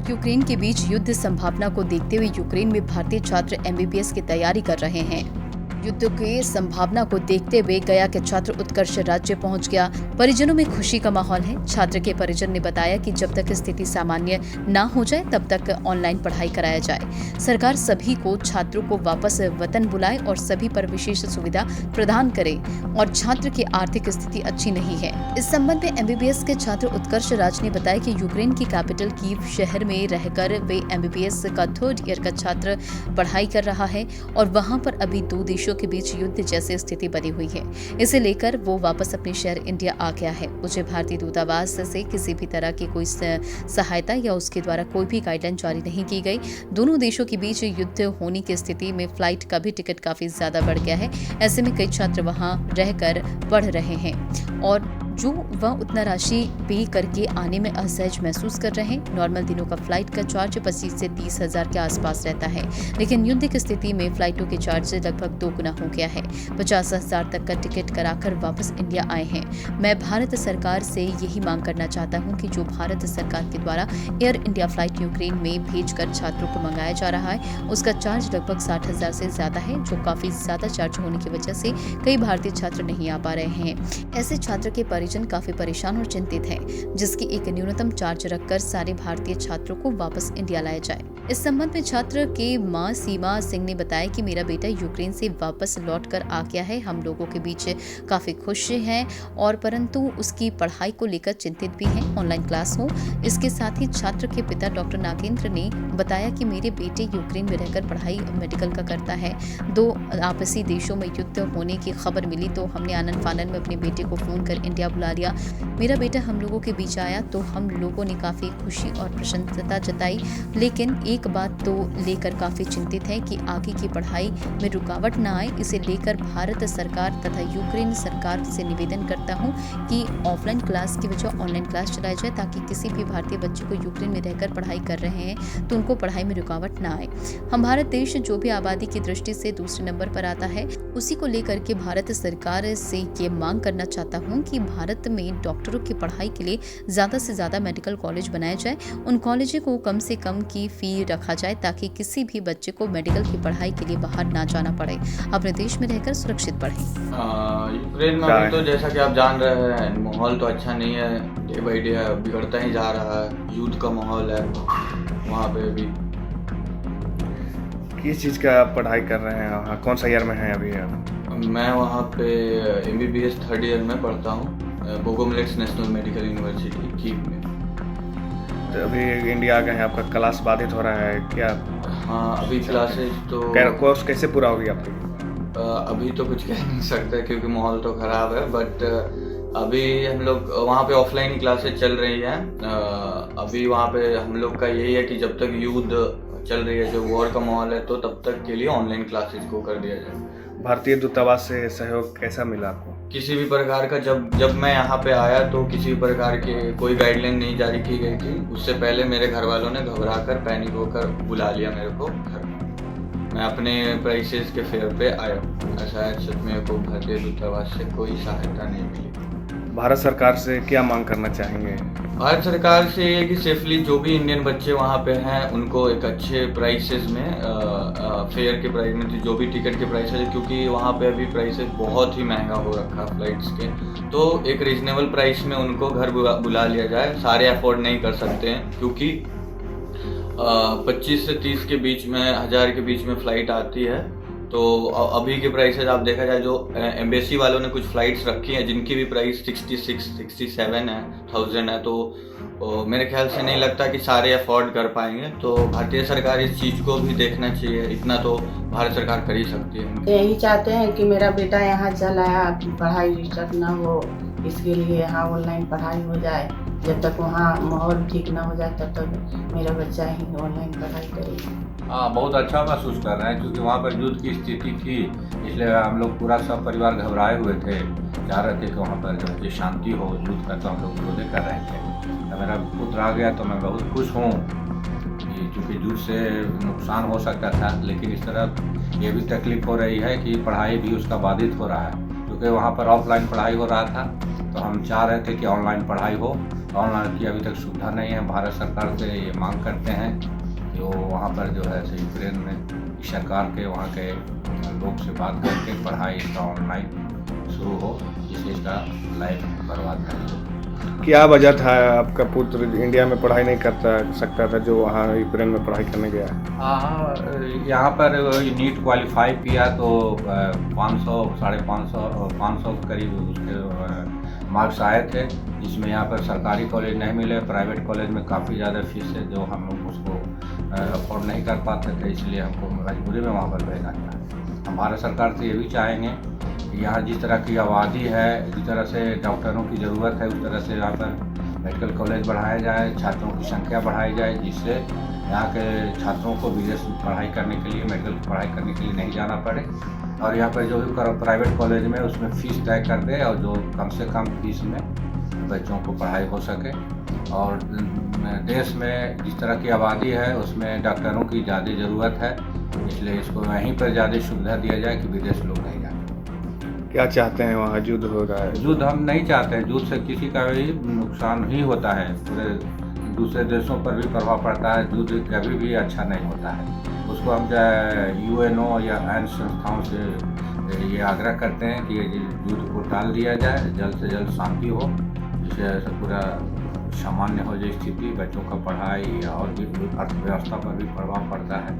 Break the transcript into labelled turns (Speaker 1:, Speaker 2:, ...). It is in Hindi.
Speaker 1: यूक्रेन के बीच युद्ध संभावना को देखते हुए यूक्रेन में भारतीय छात्र एमबीबीएस की तैयारी कर रहे हैं। युद्ध की संभावना को देखते हुए गया के छात्र उत्कर्ष राज्य पहुंच गया। परिजनों में खुशी का माहौल है। छात्र के परिजन ने बताया कि जब तक स्थिति सामान्य न हो जाए तब तक ऑनलाइन पढ़ाई कराया जाए। सरकार सभी को छात्रों को वापस वतन बुलाए और सभी पर विशेष सुविधा प्रदान करे और छात्र की आर्थिक स्थिति अच्छी नहीं है। इस संबंध में एमबीबीएस के छात्र उत्कर्ष राज ने बताया कि यूक्रेन की कैपिटल कीव शहर में रहकर वे एमबीबीएस का 3rd ईयर का छात्र पढ़ाई कर रहा है और वहां पर अभी 2 देशों के बीच युद्ध जैसी स्थिति बनी हुई है। इसे लेकर वो वापस अपने शहर इंडिया आ गया है। मुझे भारतीय दूतावास से किसी भी तरह की कोई सहायता या उसके द्वारा कोई भी गाइडलाइन जारी नहीं की गई। दोनों देशों के बीच युद्ध होने की स्थिति में फ्लाइट का भी टिकट काफी ज्यादा बढ़ गया है। ऐसे में कई छात्र वहां रहकर पढ़ रहे हैं और जो वह उतना राशि पे करके आने में असहज महसूस कर रहे हैं। नॉर्मल दिनों का फ्लाइट का चार्ज 25 से 30 हजार के आसपास रहता है, लेकिन युद्ध की स्थिति में फ्लाइटों के चार्ज लगभग 2 गुना हो गया है। 50 हजार तक का टिकट कराकर वापस इंडिया आए हैं। मैं भारत सरकार से यही मांग करना चाहता हूं कि जो भारत सरकार के द्वारा एयर इंडिया फ्लाइट यूक्रेन में भेजकर छात्रों को मंगाया जा रहा है, उसका चार्ज लगभग 60 हजार से ज्यादा है, जो काफी ज्यादा चार्ज होने की वजह से कई भारतीय छात्र नहीं आ पा रहे हैं। ऐसे छात्र के परिजन काफी परेशान और चिंतित हैं, जिसकी एक न्यूनतम चार्ज रखकर सारे भारतीय छात्रों को वापस इंडिया लाया जाए। इस संबंध में छात्र के मां सीमा सिंह ने बताया कि मेरा बेटा यूक्रेन से वापस लौट कर आ गया है। हम लोगों के बीच काफी खुश हैं और परंतु उसकी पढ़ाई को लेकर चिंतित भी हैं। ऑनलाइन क्लास हो। इसके साथ ही छात्र के पिता डॉक्टर नागेंद्र ने बताया कि मेरे बेटे यूक्रेन में रहकर पढ़ाई मेडिकल का करता है। 2 आपसी देशों में युद्ध होने की खबर मिली तो हमने आनन फानन में अपने बेटे को फोन कर इंडिया बुला लिया। मेरा बेटा हम लोगों के बीच आया तो हम लोगों ने काफी खुशी और प्रसन्नता जताई, लेकिन एक बात तो लेकर काफी चिंतित है कि आगे की पढ़ाई में रुकावट न आए। इसे लेकर भारत सरकार तथा यूक्रेन सरकार से निवेदन करता हूं कि ऑफलाइन क्लास की वजह ऑनलाइन क्लास चलाई जाए, ताकि किसी भी भारतीय बच्चे को यूक्रेन में रहकर पढ़ाई कर रहे हैं तो उनको पढ़ाई में रुकावट न आए। हम भारत देश जो भी आबादी की दृष्टि से दूसरे नंबर पर आता है, उसी को लेकर के भारत सरकार से ये मांग करना चाहता हूँ कि भारत में डॉक्टरों की पढ़ाई के लिए ज्यादा से ज्यादा मेडिकल कॉलेज बनाए जाए। उन कॉलेजों को कम से कम की फी रखा जाए ताकि किसी भी बच्चे को मेडिकल की पढ़ाई के लिए बाहर ना जाना पड़े, अपने देश में रहकर सुरक्षित पढ़े।
Speaker 2: यूक्रेन में अभी तो जैसा कि आप जान रहे हैं, माहौल तो अच्छा नहीं है। डे बाई डे बिगड़ता ही जा रहा है। युद्ध का माहौल है वहाँ पे। अभी
Speaker 3: किस चीज़ का पढ़ाई कर रहे हैं वहाँ? कौन सा ईयर में हैं अभी आप?
Speaker 2: मैं वहाँ पे एमबीबीएस 3rd ईयर में पढ़ता हूँ, बोगोमिलेट्स नेशनल मेडिकल यूनिवर्सिटी कीव में।
Speaker 3: तो अभी इंडिया आ गए हैं, आपका क्लास बाधित हो रहा है क्या?
Speaker 2: हाँ, अभी क्लासेस तो
Speaker 3: कोर्स कैसे पूरा होगी आपकी?
Speaker 2: अभी तो कुछ कह नहीं सकते क्योंकि माहौल तो ख़राब है, बट अभी हम लोग वहाँ पे ऑफलाइन ही क्लासेस चल रही हैं। अभी वहाँ पे हम लोग का यही है कि जब तक युद्ध चल रही है, जो वॉर का माहौल है, तो तब तक के लिए ऑनलाइन क्लासेस को कर दिया जाए।
Speaker 3: भारतीय दूतावास से सहयोग कैसा मिला आपको?
Speaker 2: किसी भी प्रकार का जब मैं यहाँ पे आया तो किसी भी प्रकार की कोई गाइडलाइन नहीं जारी की गई थी। उससे पहले मेरे घर वालों ने घबरा कर पैनिक होकर बुला लिया मेरे को घर। मैं अपने प्राइसेस के फेयर पे आया। ऐसा है, सच मेरे को भारतीय दूतावास से कोई सहायता नहीं मिली।
Speaker 3: भारत सरकार से क्या मांग करना चाहेंगे?
Speaker 2: भारत सरकार से ये कि सेफली जो भी इंडियन बच्चे वहाँ पे हैं उनको एक अच्छे प्राइसेस में फेयर के प्राइस में जो भी टिकट के प्राइसेस है, क्योंकि वहाँ पे अभी प्राइसेस बहुत ही महंगा हो रखा है फ्लाइट्स के, तो एक रीजनेबल प्राइस में उनको घर बुला लिया जाए। सारे अफोर्ड नहीं कर सकते हैं क्योंकि 25 से 30 के बीच में, 1000 के बीच में फ़्लाइट आती है। तो अभी के प्राइसेस आप देखा जाए, जो एम्बेसी वालों ने कुछ फ़्लाइट्स रखी हैं जिनकी भी प्राइस 66-67 है, 1000 है, तो मेरे ख्याल से नहीं लगता कि सारे अफोर्ड कर पाएंगे। तो भारतीय सरकार इस चीज़ को भी देखना चाहिए। इतना तो भारत सरकार कर ही सकती है।
Speaker 4: यही चाहते हैं कि मेरा बेटा यहाँ चल आया, पढ़ाई डिस्टर्ब ना हो, इसके लिए यहाँ ऑनलाइन पढ़ाई हो जाए। जब तक वहाँ माहौल ठीक ना हो जाए तब तक मेरा बच्चा ही ऑनलाइन पढ़ाई करेगा।
Speaker 5: हाँ, बहुत अच्छा महसूस कर रहे हैं क्योंकि वहाँ पर युद्ध की स्थिति थी, इसलिए हम लोग पूरा सब परिवार घबराए हुए थे। चाह रहे थे कि वहाँ पर जो है शांति हो युद्ध का, तो हम लोग विरोध कर रहे थे। तो मेरा पुत्र आ गया तो मैं बहुत खुश हूँ कि चूँकि युद्ध से नुकसान हो सकता था, लेकिन इस तरह ये भी तकलीफ हो रही है कि पढ़ाई भी उसका बाधित हो रहा है। क्योंकि वहाँ पर ऑफलाइन पढ़ाई हो रहा था, तो हम चाह रहे थे कि ऑनलाइन पढ़ाई हो। ऑनलाइन की अभी तक सुविधा नहीं है। भारत सरकार से ये मांग करते हैं कि वो वहाँ पर जो है यूक्रेन में सरकार के वहाँ के लोग से बात करके पढ़ाई इसका ऑनलाइन शुरू हो, जिससे इसका लाइफ बर्बाद नहीं हो।
Speaker 3: क्या वजह था आपका पुत्र इंडिया में पढ़ाई नहीं करता सकता था जो वहाँ यूक्रेन में पढ़ाई करने गया?
Speaker 5: हाँ, यहाँ पर नीट क्वालिफाई किया तो 500 550 के करीब उसके मार्क्स आए थे, जिसमें यहाँ पर सरकारी कॉलेज नहीं मिले। प्राइवेट कॉलेज में काफ़ी ज़्यादा फीस है जो हम लोग उसको अफोर्ड नहीं कर पाते थे, इसलिए हमको मजबूरी में वहाँ पर भेजना पड़ा। हम भारत सरकार से ये भी चाहेंगे कि यहाँ जिस तरह की आबादी है, जिस तरह से डॉक्टरों की ज़रूरत है, उस तरह से यहाँ पर मेडिकल कॉलेज बढ़ाया जाए, छात्रों की संख्या बढ़ाई जाए, जिससे यहाँ के छात्रों को विदेश में पढ़ाई करने के लिए, मेडिकल पढ़ाई करने के लिए नहीं जाना पड़े। और यहाँ पर जो भी प्राइवेट कॉलेज में उसमें फ़ीस तय कर दे और जो कम से कम फीस में बच्चों को पढ़ाई हो सके। और देश में जिस तरह की आबादी है उसमें डॉक्टरों की ज़्यादा ज़रूरत है, इसलिए इसको वहीं पर ज़्यादा सुविधा दिया जाए कि विदेश लोग नहीं जाए।
Speaker 3: क्या चाहते हैं वहाँ युद्ध हो रहा है?
Speaker 5: युद्ध हम नहीं चाहते हैं। युद्ध से किसी का भी नुकसान ही होता है, पूरे दूसरे देशों पर भी प्रभाव पड़ता है। युद्ध कभी भी अच्छा नहीं होता है। उसको हम चाहे UNO या अन्य संस्थाओं से ये आग्रह करते हैं कि युद्ध को टाल दिया जाए, जल्द से जल्द शांति हो, जिससे पूरा सामान्य हो जाए स्थिति। बच्चों का पढ़ाई और भी अर्थव्यवस्था पर भी प्रभाव पड़ता है।